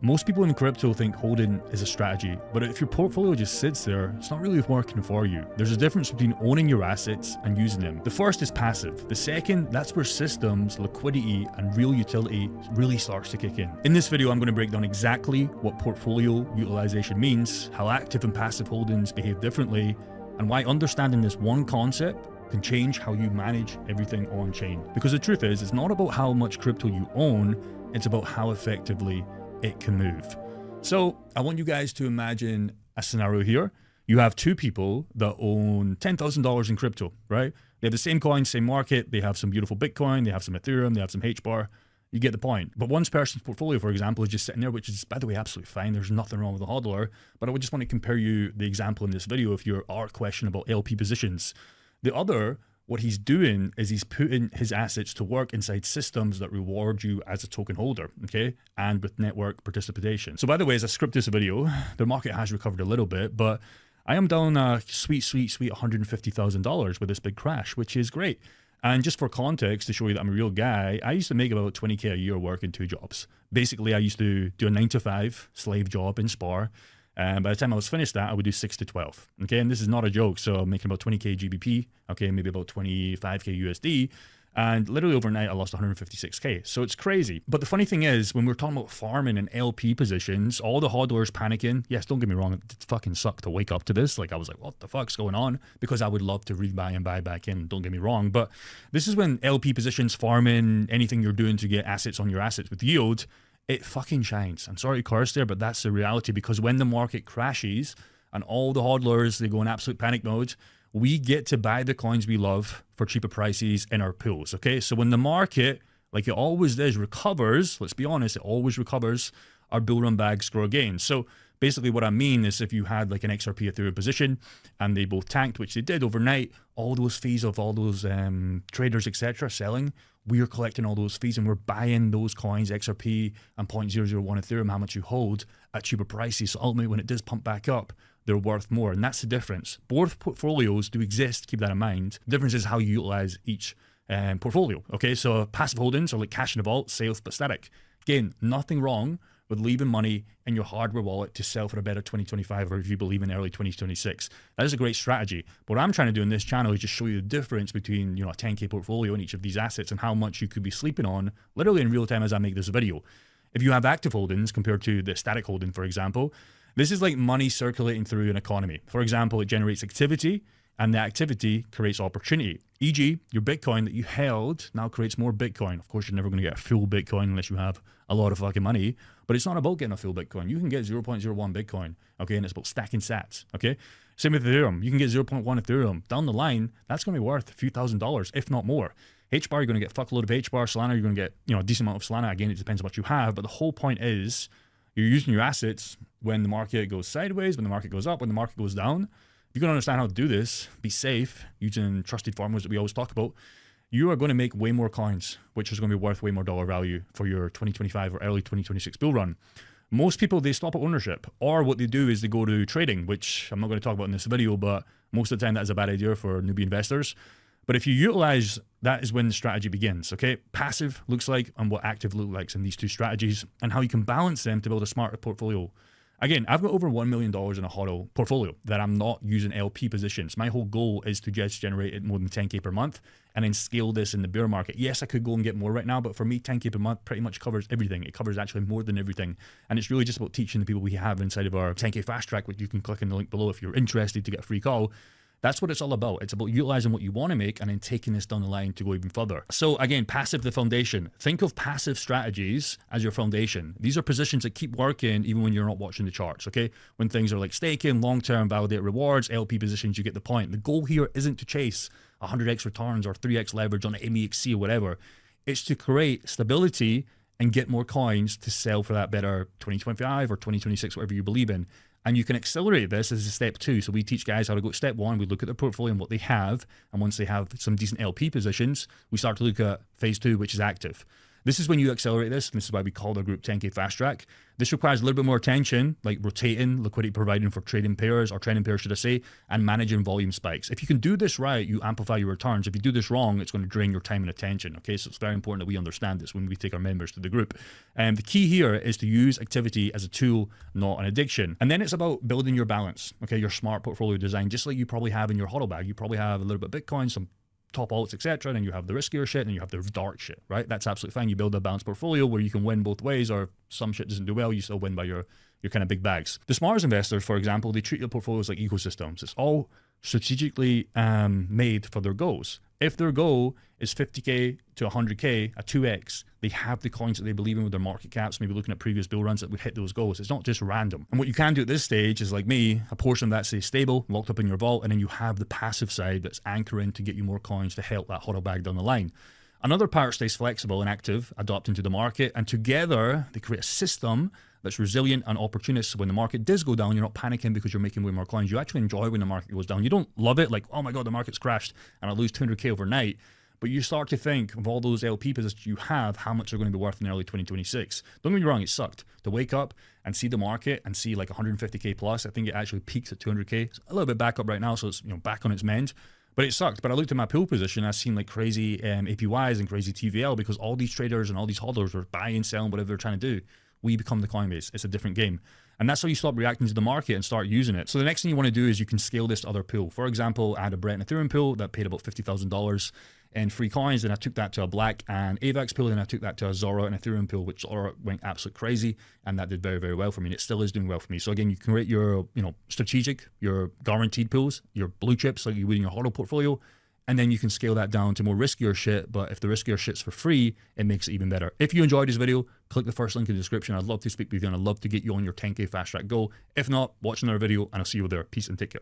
Most people in crypto think holding is a strategy, but if your portfolio just sits there, it's not really working for you. There's a difference between owning your assets and using them. The first is passive. The second, that's where systems, liquidity, and real utility really starts to kick in. In this video, I'm going to break down exactly what portfolio utilization means, how active and passive holdings behave differently, and why understanding this one concept can change how you manage everything on chain. Because the truth is, it's not about how much crypto you own, it's about how effectively it can move. So I want you guys to imagine a scenario here. You have two people that own $10,000 in crypto, right? They have the same coin, same market. They have some beautiful Bitcoin. They have some Ethereum. They have some HBAR. You get the point. But one person's portfolio, for example, is just sitting there, which is, by the way, absolutely fine. There's nothing wrong with a hodler. But I would just want to compare you the example in this video if your art question about LP positions. The other, what he's doing is he's putting his assets to work inside systems that reward you as a token holder, okay? And with network participation. So by the way, as I script this video, the market has recovered a little bit, but I am down a sweet $150,000 with this big crash, which is great. And just for context, to show you that I'm a real guy, I used to make about 20K a year working two jobs. Basically, I used to do a 9-to-5 slave job in Spar. And by the time I was finished that, I would do 6 to 12. Okay, and this is not a joke. So I'm making about 20K GBP, okay, maybe about 25K USD. And literally overnight, I lost 156K. So it's crazy. But the funny thing is, when we're talking about farming and LP positions, all the hodlers panicking. Yes, don't get me wrong, it fucking sucked to wake up to this. Like, I was like, what the fuck's going on? Because I would love to rebuy and buy back in, don't get me wrong. But this is when LP positions, farming, anything you're doing to get assets on your assets with yield, it fucking shines. I'm sorry to curse there, but that's the reality, because when the market crashes and all the hodlers, they go in absolute panic mode, we get to buy the coins we love for cheaper prices in our pools, okay? So when the market, like it always does, recovers, let's be honest, it always recovers, our bull run bags grow again. So basically what I mean is if you had like an XRP Ethereum position and they both tanked, which they did overnight, all those fees of all those traders, etc., selling, we are collecting all those fees and we're buying those coins, XRP and 0.001 Ethereum, how much you hold, at cheaper prices. So ultimately, when it does pump back up, they're worth more. And that's the difference. Both portfolios do exist, keep that in mind. The difference is how you utilize each portfolio. Okay, so passive holdings are like cash in the vault, safe but static. Again, nothing wrong with leaving money in your hardware wallet to sell for a better 2025, or if you believe in early 2026. That is a great strategy. But what I'm trying to do in this channel is just show you the difference between, you know, a 10K portfolio in each of these assets and how much you could be sleeping on literally in real time as I make this video. If you have active holdings compared to the static holding, for example, this is like money circulating through an economy. For example, it generates activity, and the activity creates opportunity. E.g., your Bitcoin that you held now creates more Bitcoin. Of course, you're never going to get a full Bitcoin unless you have a lot of fucking money, but it's not about getting a full Bitcoin. You can get 0.01 Bitcoin, okay, and it's about stacking sats, okay? Same with Ethereum. You can get 0.1 Ethereum. Down the line, that's going to be worth a few $1,000s, if not more. HBAR, you're going to get a fuckload of HBAR. Solana, you're going to get, you know, a decent amount of Solana. Again, it depends on what you have, but the whole point is you're using your assets when the market goes sideways, when the market goes up, when the market goes down. If you can understand how to do this, be safe, using trusted formulas that we always talk about, you are going to make way more coins, which is going to be worth way more dollar value for your 2025 or early 2026 bull run. Most people, they stop at ownership, or what they do is they go to trading, which I'm not going to talk about in this video, but most of the time that is a bad idea for newbie investors. But if you utilize, that is when the strategy begins, okay? Passive looks like and what active looks like in these two strategies and how you can balance them to build a smarter portfolio. Again, I've got over $1 million in a HODL portfolio that I'm not using LP positions. My whole goal is to just generate more than 10K per month and then scale this in the bear market. Yes, I could go and get more right now, but for me, 10K per month pretty much covers everything. It covers actually more than everything. And it's really just about teaching the people we have inside of our 10K fast track, which you can click on the link below if you're interested to get a free call. That's what it's all about. It's about utilizing what you want to make and then taking this down the line to go even further. So again, passive, the foundation. Think of passive strategies as your foundation. These are positions that keep working even when you're not watching the charts, okay? When things are like staking, long-term validate rewards, LP positions, you get the point. The goal here isn't to chase 100x returns or 3x leverage on the MEXC or whatever. It's to create stability and get more coins to sell for that better 2025 or 2026, whatever you believe in. And you can accelerate this as a step 2. So we teach guys how to go step 1. We look at their portfolio and what they have. And once they have some decent LP positions, we start to look at phase 2, which is active. This is when you accelerate this. This is why we call the group 10K Fast Track. This requires a little bit more attention, like rotating, liquidity providing for trading pairs, or trending pairs, should I say, and managing volume spikes. If you can do this right, you amplify your returns. If you do this wrong, it's going to drain your time and attention. Okay, so it's very important that we understand this when we take our members to the group. And the key here is to use activity as a tool, not an addiction. And then it's about building your balance. Okay, your smart portfolio design, just like you probably have in your hodl bag. You probably have a little bit of Bitcoin, some top alts, etc. Then you have the riskier shit, and you have the dark shit, right? That's absolutely fine. You build a balanced portfolio where you can win both ways, or if some shit doesn't do well, you still win by your kind of big bags. The smartest investors, for example, they treat their portfolios like ecosystems. It's all strategically made for their goals. If their goal is 50K to 100K, a 2X, they have the coins that they believe in with their market caps, maybe looking at previous bull runs that would hit those goals. It's not just random. And what you can do at this stage is, like me, a portion of that stays stable, locked up in your vault, and then you have the passive side that's anchoring to get you more coins to help that hodl bag down the line. Another part stays flexible and active, adapting to the market, and together they create a system that's resilient and opportunistic. So when the market does go down, you're not panicking because you're making way more coins. You actually enjoy when the market goes down. You don't love it, like, oh my God, the market's crashed and I lose 200K overnight. But you start to think of all those LP positions you have, how much they're going to be worth in early 2026. Don't get me wrong, it sucked to wake up and see the market and see like 150K plus. I think it actually peaks at 200K. It's a little bit back up right now, so it's back on its mend. But it sucked. But I looked at my pool position, I've seen like crazy APYs and crazy TVL because all these traders and all these hodlers are buying, selling, whatever they're trying to do. We become the Coinbase. It's a different game. And that's how you stop reacting to the market and start using it. So the next thing you want to do is you can scale this to other pool. For example, I had a Brett and Ethereum pool that paid about $50,000 in free coins. Then I took that to a Black and AVAX pool. Then I took that to a Zora and Ethereum pool, which Zora went absolutely crazy. And that did very, very well for me. And it still is doing well for me. So again, you can create your strategic, your guaranteed pools, your blue chips like you would in your hodl portfolio. And then you can scale that down to more riskier shit. But if the riskier shit's for free, it makes it even better. If you enjoyed this video, click the first link in the description. I'd love to speak with you and I'd love to get you on your 10K fast track goal. If not, watch another video and I'll see you there. Peace and take care.